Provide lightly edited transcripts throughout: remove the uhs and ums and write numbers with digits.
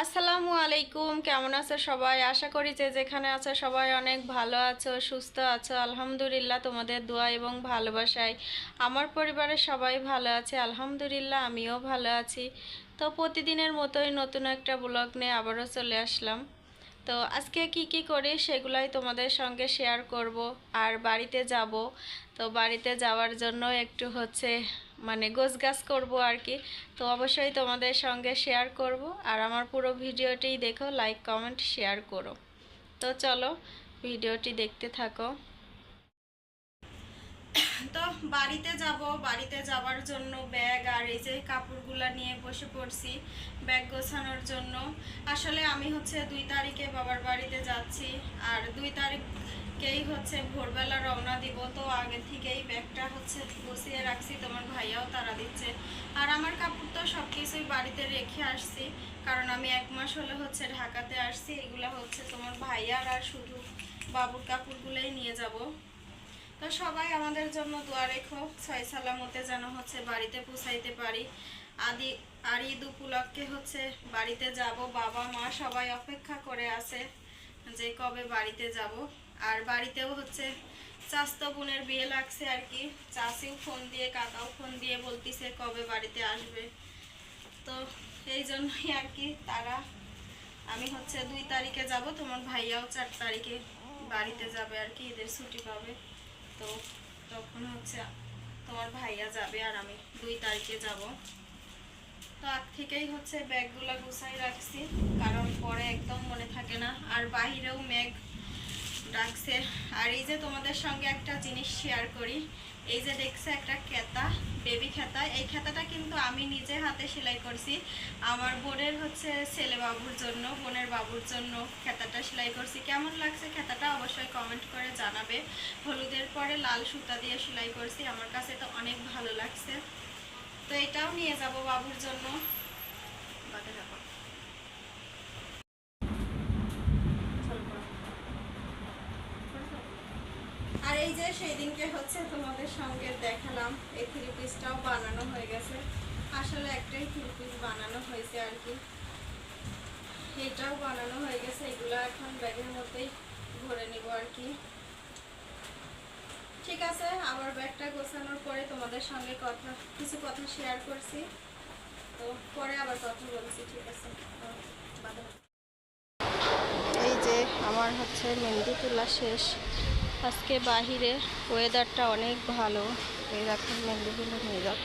আসসালামু আলাইকুম, কেমন আছো সবাই? আশা করি যে যেখানে আছো সবাই অনেক ভালো আছো, সুস্থ আছো। আলহামদুলিল্লাহ, তোমাদের দোয়া এবং ভালোবাসায় আমার পরিবারের সবাই ভালো আছে। আলহামদুলিল্লাহ, আমিও ভালো আছি। তো প্রতিদিনের মতোই নতুন একটা ব্লগ নিয়ে আবারও চলে আসলাম। তো আজকে কি কি করি সেগুলাই তোমাদের সঙ্গে শেয়ার করব। আর বাড়িতে যাব, তো বাড়িতে যাওয়ার জন্য একটু গোছগাছ করব আর কি। তো অবশ্যই তোমাদের সঙ্গে শেয়ার করব। আর আমার পুরো ভিডিওটি দেখো, লাইক কমেন্ট শেয়ার করো। তো চলো ভিডিওটি দেখতে থাকো। তো বাড়িতে যাওয়ার জন্য ব্যাগ আর এই যে কাপড়গুলা নিয়ে বসে পড়ছি ব্যাগ গোছানোর জন্য। আসলে আমি 2 তারিখে বাবার বাড়িতে যাচ্ছি, আর 2 তারিখেই ভোরবেলা রওনা দিব। তো আগে থেকেই ব্যাগটা গুছিয়ে রাখছি, তোমার ভাইয়াও তাড়া দিচ্ছে। আর আমার কাপড় তো সব কিছুই বাড়িতে রেখে আসছি, কারণ আমি 1 মাস হলে ঢাকাতে আসছি। এগুলা তোমার ভাইয়ার, আর শুধু বাবুর কাপড়গুলোই নিয়ে যাব। তো সবাই আমাদের জন্য দোয়া রেখো, ছয় সালামতে যেন বাড়িতে পৌঁছাইতে পারি। আর ঈদ উপলক্ষে বাড়িতে যাব। বাবা মা সবাই অপেক্ষা করে আছে যে কবে বাড়িতে যাব। আর বাড়িতেও চাচতো বোনের বিয়ে লাগছে আর কি। চাচিও ফোন দিয়ে, কাকাও ফোন দিয়ে বলতিছে কবে বাড়িতে আসবে। তো এই জন্যই আর কি তারা। আমি 2 তারিখে যাব, তোমার ভাইয়াও 4 তারিখে বাড়িতে যাবে আর কি, ঈদের ছুটি পাবে। তো তখন তোমার ভাইয়া যাবে, আর আমি 2 তারিখে যাব। তো আগ থেকেই ব্যাগগুলো গুছাই রাখছি, কারণ পরে একদম মনে থাকে না। আর বাহিরেও মেঘ ডাকছে। আর এই যে তোমাদের সঙ্গে একটা জিনিস শেয়ার করি, এই যে দেখছে একটা খেতা, বেবি খেতা। এই খেতাটা কিন্তু আমি নিজে হাতে সেলাই করছি। আমার বোনের ছেলে বাবুর জন্য, বোনের বাবুর জন্য খেতাটা সেলাই করছি। কেমন লাগছে খেতাটা অবশ্যই কমেন্ট করে জানাবে। হলুদের পরে লাল সুতা দিয়ে সেলাই করছি, আমার কাছে তো অনেক ভালো লাগছে। তো এটাও নিয়ে যাব বাবুর জন্য। বাদে রাখো। আর এই যে সেই দিনকে তোমাদের সঙ্গে দেখালাম, এই 3 পিসটাও বানানো হয়ে গেছে। আসলে একটাই 3 পিস বানানো হয়েছে আর কি। এটাও বানানো হয়ে গেছে। এগুলো এখন ব্যাগের মধ্যেই ভরে নিব আর কি। ঠিক আছে, আবার ব্যাগটা গোছানোর পরে তোমাদের সঙ্গে কিছু কথা শেয়ার করছি। তো পরে আবার কথা বলছি, ঠিক আছে। এই যে আমার মেহেন্দি তোলা শেষ। আজকে বাহিরে ওয়েদারটা অনেক ভালো। এই দেখো মেহেন্দিগুলো নিয়ে যাও।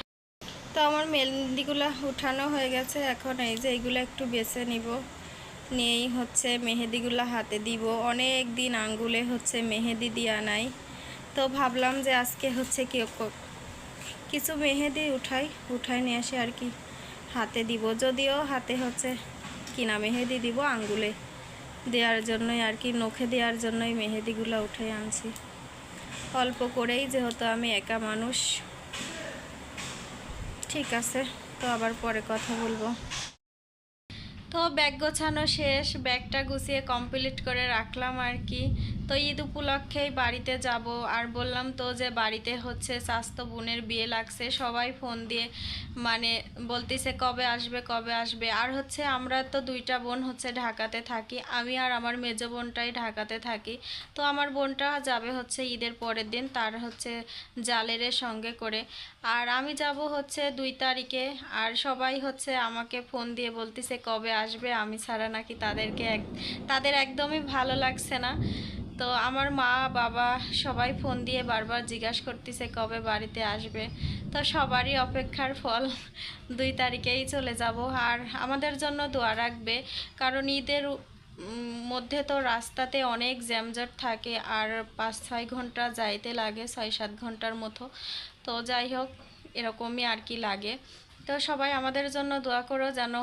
তো আমার মেহেন্দিগুলো উঠানো হয়ে গেছে। এখন এই যে এইগুলো একটু বেছে নিব, নিয়েই মেহেদিগুলো হাতে দিব। অনেক দিন আঙ্গুলে মেহেদি দেওয়া নাই। তো ভাবলাম যে আজকে কিছু মেহেদি উঠাই নিয়ে আসে আর কি, হাতে দিব। যদিও হাতে কিনা মেহেদি দিব, আঙ্গুলে দেওয়ার জন্যই আর কি, নখে দেওয়ার জন্যই মেহেদিগুলো উঠে আনছি অল্প করেই, যেহেতু আমি একা মানুষ। ঠিক আছে, তো আবার পরে কথা বলবো। তো ব্যাগ গোছানো শেষ, ব্যাগটা গুছিয়ে কমপ্লিট করে রাখলাম আর কি। তো ঈদ উপলক্ষেই বাড়িতে যাব। আর বললাম তো যে বাড়িতে চাচতো বোনের বিয়ে লাগছে। সবাই ফোন দিয়ে বলতেছে কবে আসবে কবে আসবে। আর আমরা তো 2টা বোন ঢাকাতে থাকি, আমি আর আমার মেজো বোনটাই ঢাকাতে থাকি। তো আমার বোনটা যাবে ঈদের পরের দিন, তার জালের সঙ্গে করে। আর আমি যাব 2 তারিখে। আর সবাই আমাকে ফোন দিয়ে বলতেছে কবে আসবে, আমি ছাড়া নাকি তাদের একদমই ভালো লাগছে না। তো আমার মা বাবা সবাই ফোন দিয়ে বারবার জিজ্ঞাসা করতেছে কবে বাড়িতে আসবে। তো সবারই অপেক্ষার ফল, 2 তারিখেই চলে যাব। আর আমাদের জন্য দোয়া রাখবে, কারণ ঈদের মধ্যে তো রাস্তাতে অনেক জ্যামজট থাকে। আর 5-6 ঘন্টা যাইতে লাগে, 6-7 ঘন্টার মতো। তো যাই হোক, এরকমই আর কি লাগে। তো সবাই আমাদের জন্য দোয়া করো, যেন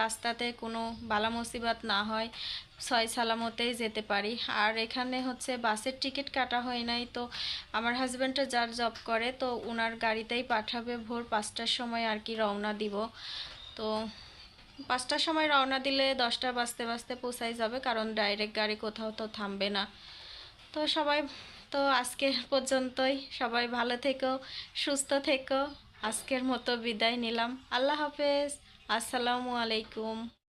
রাস্তাতে কোনো বালা মুসিবত না হয়, সয় সালামতেই যেতে পারি। আর এখানে বাসের টিকিট কাটা হয় নাই। তো আমার হাজব্যান্ডও যার জব করে, তো ওনার গাড়িতেই পাঠাবে। ভোর 5টার সময় আর কি রওনা দিব। তো 5টার সময় রওনা দিলে 10টা বাজতে বাজতে পৌঁছাই যাবে, কারণ ডাইরেক্ট গাড়ি কোথাও তো থামবে না। তো সবাই, তো আজকের পর্যন্তই। সবাই ভালো থেকো, সুস্থ থেকো। আজকের মতো বিদায় নিলাম। আল্লাহ হাফেজ। আসসালামু আলাইকুম।